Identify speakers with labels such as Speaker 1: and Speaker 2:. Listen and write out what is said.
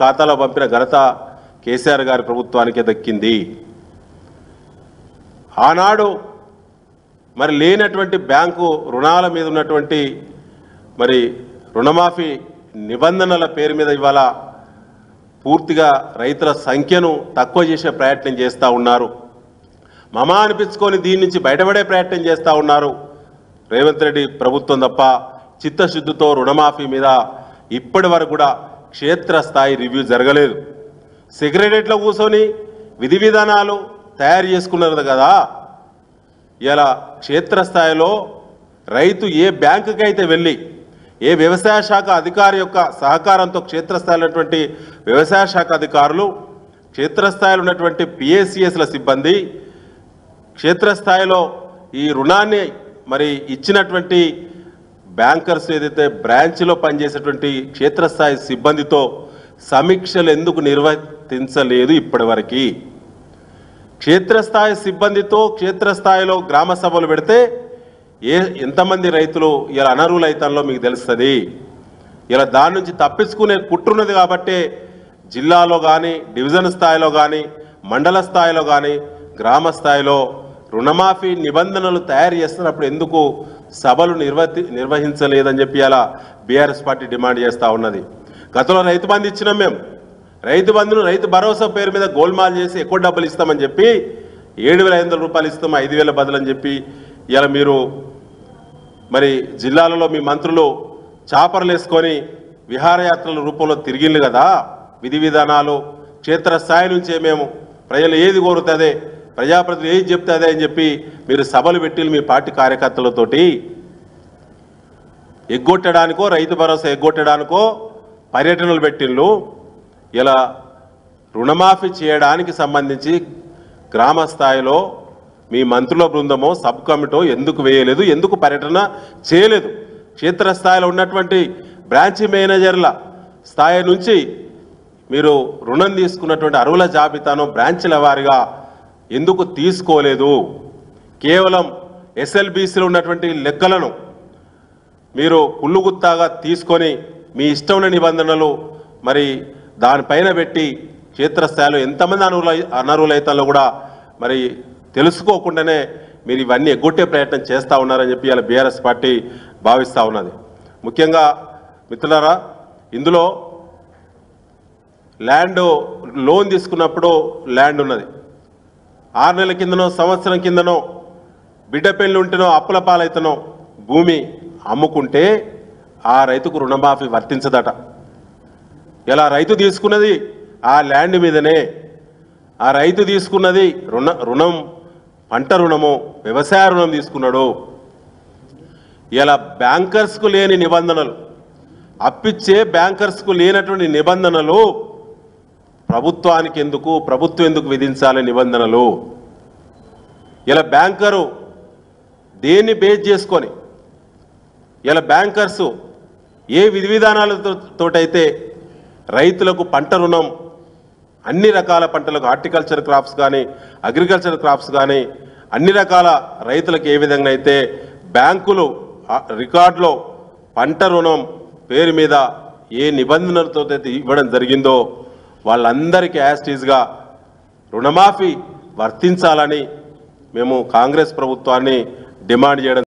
Speaker 1: ఖాతాలో పంపిన ఘనత కేసీఆర్ గారి ప్రభుత్వానికే దక్కింది. ఆనాడు మరి లేనటువంటి బ్యాంకు రుణాల మీద ఉన్నటువంటి మరి రుణమాఫీ నిబంధనల పేరు మీద ఇవాళ పూర్తిగా రైతుల సంఖ్యను తక్కువ చేసే ప్రయత్నం చేస్తూ ఉన్నారు. మమా అనిపించుకొని దీని నుంచి బయటపడే ప్రయత్నం చేస్తూ ఉన్నారు రేవంత్ రెడ్డి ప్రభుత్వం తప్ప చిత్తశుద్ధితో రుణమాఫీ మీద ఇప్పటి వరకు కూడా క్షేత్రస్థాయి రివ్యూ జరగలేదు. సెక్రటరియట్లో కూర్చొని విధి విధానాలు తయారు చేసుకున్నారు కదా. ఇలా క్షేత్రస్థాయిలో రైతు ఏ బ్యాంకుకి అయితే వెళ్ళి ఏ వ్యవసాయ శాఖ అధికారి యొక్క సహకారంతో క్షేత్రస్థాయిలో ఉన్నటువంటి వ్యవసాయ శాఖ అధికారులు, క్షేత్రస్థాయిలో ఉన్నటువంటి పిఏసిఎస్ల సిబ్బంది, క్షేత్రస్థాయిలో ఈ రుణాన్ని మరి ఇచ్చినటువంటి బ్యాంకర్స్ ఏదైతే బ్రాంచ్లో పనిచేసేటువంటి క్షేత్రస్థాయి సిబ్బందితో సమీక్షలు ఎందుకు నిర్వర్తించలేదు ఇప్పటివరకు? క్షేత్రస్థాయి సిబ్బందితో క్షేత్రస్థాయిలో గ్రామ సభలు పెడితే ఎంతమంది రైతులు ఇలా అనర్హులైతారో మీకు తెలుస్తుంది. ఇలా దాని నుంచి తప్పించుకునే కుట్రున్నది కాబట్టి జిల్లాలో కానీ, డివిజన్ స్థాయిలో కానీ, మండల స్థాయిలో కానీ, గ్రామ స్థాయిలో రుణమాఫీ నిబంధనలు తయారు చేస్తున్నప్పుడు ఎందుకు సభలు నిర్వహించలేదని చెప్పి అలా బీఆర్ఎస్ పార్టీ డిమాండ్ చేస్తూ ఉన్నది. గతంలో రైతు బంధు ఇచ్చినాం మేము. రైతు బంధును రైతు భరోసా పేరు మీద గోల్మాల్ చేసి ఎక్కువ డబ్బులు ఇస్తామని చెప్పి 7,500 రూపాయలు ఇస్తాం 5,000 బదులని చెప్పి ఇలా మీరు మరి జిల్లాలలో మీ మంత్రులు చాపర్లు వేసుకొని విహారయాత్రల రూపంలో తిరిగిండ్రు కదా. విధి విధానాలు క్షేత్రస్థాయి నుంచే మేము ప్రజలు ఏది కోరుతుందే, ప్రజాప్రతినిధులు ఏది చెప్తే అదే అని చెప్పి మీరు సభలు పెట్టి మీ పార్టీ కార్యకర్తలతోటి ఎగ్గొట్టడానికో రైతు భరోసా ఎగ్గొట్టడానికో పర్యటనలు పెట్టిండ్రు. ఇలా రుణమాఫీ చేయడానికి సంబంధించి గ్రామ స్థాయిలో మీ మంత్రుల బృందమో సబ్ కమిటో ఎందుకు వేయలేదు, ఎందుకు పర్యటన చేయలేదు? క్షేత్రస్థాయిలో ఉన్నటువంటి బ్రాంచ్ మేనేజర్ల స్థాయి నుంచి మీరు రుణం తీసుకున్నటువంటి అర్హుల జాబితాను బ్రాంచ్ల వారిగా ఎందుకు తీసుకోలేదు? కేవలం ఎస్ఎల్బీసీలో ఉన్నటువంటి లెక్కలను మీరు కుళ్ళుగుత్తాగా తీసుకొని మీ ఇష్టమైన నిబంధనలు మరి దానిపైన పెట్టి క్షేత్రస్థాయిలో ఎంతమంది అనర్హులైతారో కూడా మరి తెలుసుకోకుండానే మీరు ఇవన్నీ ఎగ్గొట్టే ప్రయత్నం చేస్తూ ఉన్నారని చెప్పి ఇలా బీఆర్ఎస్ పార్టీ భావిస్తూ ఉన్నది. ముఖ్యంగా మిత్రులారా, ఇందులో ల్యాండ్ లోన్ తీసుకున్నప్పుడు ల్యాండ్ ఉన్నది. 6 నెలల కిందనో సంవత్సరం కిందనో బిడ్డ పెళ్ళి ఉంటేనో అప్పుల పాలైతేనో భూమి అమ్ముకుంటే ఆ రైతుకు రుణమాఫీ వర్తించదట. ఇలా రైతు తీసుకున్నది ఆ ల్యాండ్ మీదనే. ఆ రైతు తీసుకున్నది రుణం పంట రుణము, వ్యవసాయ రుణం తీసుకున్నాడు. ఇలా బ్యాంకర్స్కు లేని నిబంధనలు, అప్పిచ్చే బ్యాంకర్స్కు లేనటువంటి నిబంధనలు ప్రభుత్వానికి ఎందుకు, ప్రభుత్వం ఎందుకు విధించాలి నిబంధనలు? ఇలా బ్యాంకరు దేన్ని బేస్ చేసుకొని ఇలా బ్యాంకర్సు ఏ విధి విధానాలతోటైతే రైతులకు పంట రుణం అన్ని రకాల పంటలకు, హార్టికల్చర్ క్రాప్స్ కానీ, అగ్రికల్చర్ క్రాప్స్ కానీ అన్ని రకాల రైతులకు ఏ విధంగా అయితే బ్యాంకులు రికార్డులో పంట రుణం పేరు మీద ఏ నిబంధనలతో అయితే ఇవ్వడం జరిగిందో వాళ్ళందరికీ యాస్టీజ్గా రుణమాఫీ వర్తించాలని మేము కాంగ్రెస్ ప్రభుత్వాన్ని డిమాండ్ చేయడం